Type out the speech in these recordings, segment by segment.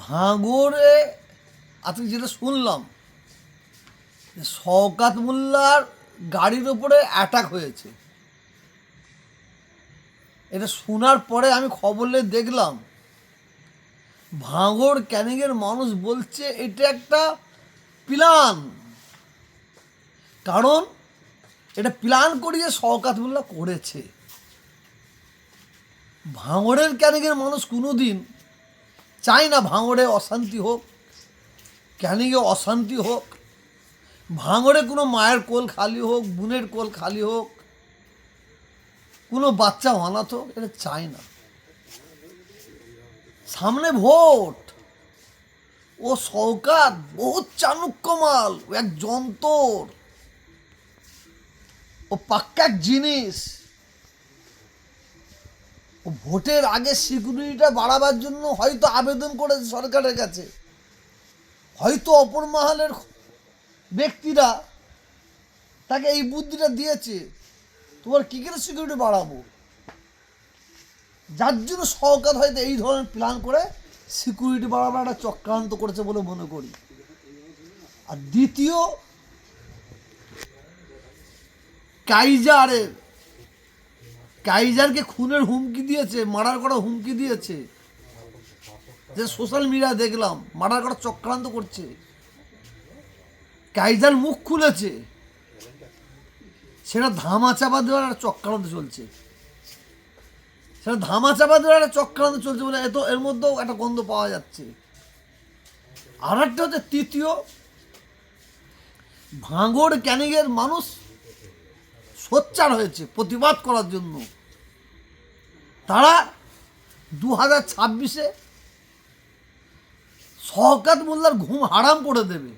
ভাঙড়ে আজকে যেটা শুনলাম যে শওকত মোল্লার গাড়ির ওপরে অ্যাটাক হয়েছে, এটা শোনার পরে আমি খবরে দেখলাম ভাঙড় ক্যানিংয়ের মানুষ বলছে এটা একটা প্ল্যান। কারণ এটা প্ল্যান করিয়ে শওকত মোল্লা করেছে। ভাঙড়ের ক্যানিংয়ের মানুষ কোনো দিন চায় না ভাঙড়ে অশান্তি হোক, ক্যানিংয়ে অশান্তি হোক, ভাঙড়ে কোনো মায়ের কোল খালি হোক, বোনের কোল খালি হোক, কোনো বাচ্চা অনাথ হোক, এটা চায় না। সামনে ভোট, ও শওকত বহুত চাণক্যমাল, ও এক যন্তর, ও পাক্কা এক জিনিস। ও ভোটের আগে সিকিউরিটিটা বাড়াবার জন্য হয়তো আবেদন করেছে সরকারের কাছে, হয়তো অপর মহলের ব্যক্তিরা তাকে এই বুদ্ধিটা দিয়েছে, তোমার কী করে সিকিউরিটি বাড়াবো, যার জন্য শওকত হয়তো এই ধরনের প্ল্যান করে সিকিউরিটি বাড়াবার একটা চক্রান্ত করেছে বলে মনে করি। আর দ্বিতীয়, কাইজারকে খুনের হুমকি দিয়েছে, মার্ডার করার হুমকি দিয়েছে, যে সোশ্যাল মিডিয়া দেখলাম মার্ডার করার চক্রান্ত করছে। কাইজার মুখ খুলেছে, সেটা ধামাচাপা দেওয়ার একটা চক্রান্ত চলছে, সেটা ধামাচাপা দেওয়ার একটা চক্রান্ত চলছে বলে এর মধ্যেও একটা গন্ধ পাওয়া যাচ্ছে। আর একটা হচ্ছে তৃতীয়, ভাঙড় ক্যানিংয়ের মানুষ সোচ্চার হয়েছে প্রতিবাদ করার জন্য। তারা 2026-এ শওকত মোল্লার ঘুম হারাম করে দেবে,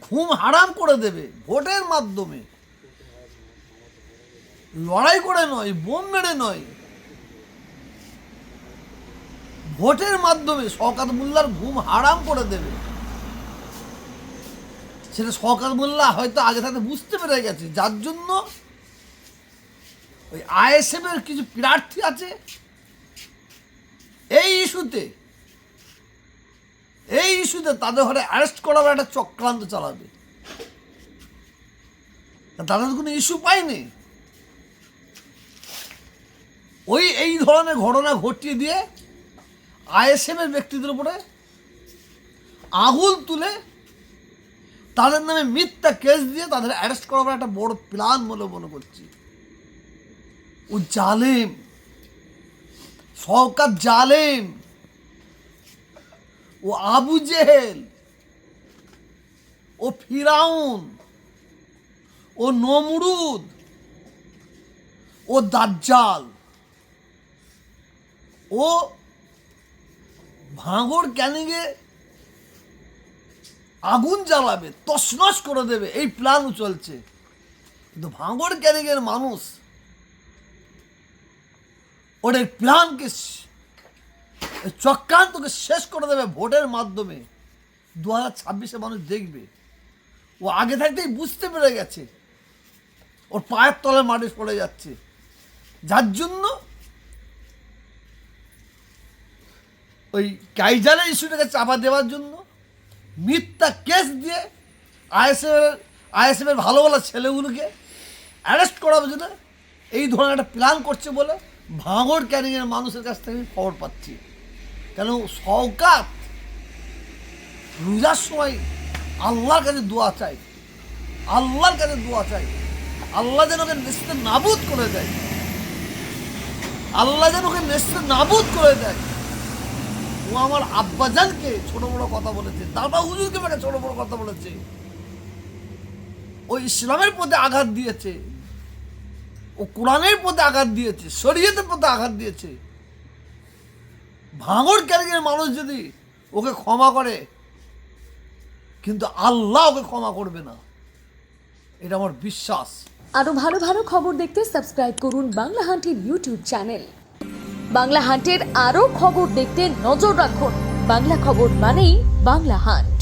ঘুম হারাম করে দেবে ভোটের মাধ্যমে, লড়াই করে নয়, বোম মেরে নয়, ভোটের মাধ্যমে শওকত মোল্লার ঘুম হারাম করে দেবে। সেটা শওকত মোল্লা হয়তো আগে থাকতে বুঝতে পেরে গেছে, যার জন্য ওই আইএসএফের কিছু প্রার্থী আছে এই ইস্যুতে তাদের ঘরে অ্যারেস্ট করার একটা চক্রান্ত চালাবে। তাদের কোনো ইস্যু পায়নি, এই ধরনের ঘটনা ঘটিয়ে দিয়ে আইএসএফের ব্যক্তিদের উপরে আঙুল তুলে তাদের নামে মিথ্যা কেস দিয়ে তাদের অ্যারেস্ট করার একটা বড় প্ল্যান বলে মনে করছি। ও জালেম, শওকত জালেম, ও আবু জেহেল, ও ফিরাউন, ও নমরুদ, ও দাজ্জাল, ও ভাঙড় ক্যানিংয়ে আগুন জ্বালাবে, তছনছ করে দেবে, এই প্ল্যানও চলছে। কিন্তু ভাঙড় ক্যানিংয়ের মানুষ ওর এই প্ল্যানকে, চক্রান্তকে শেষ করে দেবে ভোটের মাধ্যমে। 2026-এ মানুষ দেখবে, ও আগে থাকতেই বুঝতে পেরে গেছে ওর পায়ের তলে মাটি পড়ে যাচ্ছে, যার জন্য ওই কাইজারের ইস্যুটাকে চাপা দেওয়ার জন্য মিথ্যা কেস দিয়ে আইএসএফের ভালো ভালো ছেলেগুলোকে অ্যারেস্ট করার জন্য এই ধরনের একটা প্ল্যান করছে বলে ভাঙড় ক্যানিংয়ের মানুষের কাছ থেকে খবর পাচ্ছি। কেন শওকত রোজার সময় আল্লাহর কাছে দোয়া চাই, আল্লাহর কাছে দোয়া চাই, আল্লাহ যেন ওকে নেস্তে নাবুদ করে দেয়, আল্লাহ যেন ওকে নেস্তে নাবুদ করে দেয়। ও আমার আব্বাজানকে ছোট বড় কথা বলেছে, দাদা হুজুরকে আমাকে ছোট বড় কথা বলেছে, ও ইসলামের প্রতি আঘাত দিয়েছে, ও কোরআনের প্রতি আঘাত দিয়েছে, শরীয়তের প্রতি আঘাত দিয়েছে। ভাঙড় ক্যানিংয়ের মানুষ যদি ওকে ক্ষমা করে, কিন্তু আল্লাহ ওকে ক্ষমা করবে না, এটা আমার বিশ্বাস। আরো ভালো ভালো খবর দেখতে সাবস্ক্রাইব করুন বাংলা হান্টের ইউটিউব চ্যানেল। বাংলা হান্টের আরো খবর দেখতে নজর রাখুন। বাংলা খবর মানেই বাংলা হান্ট।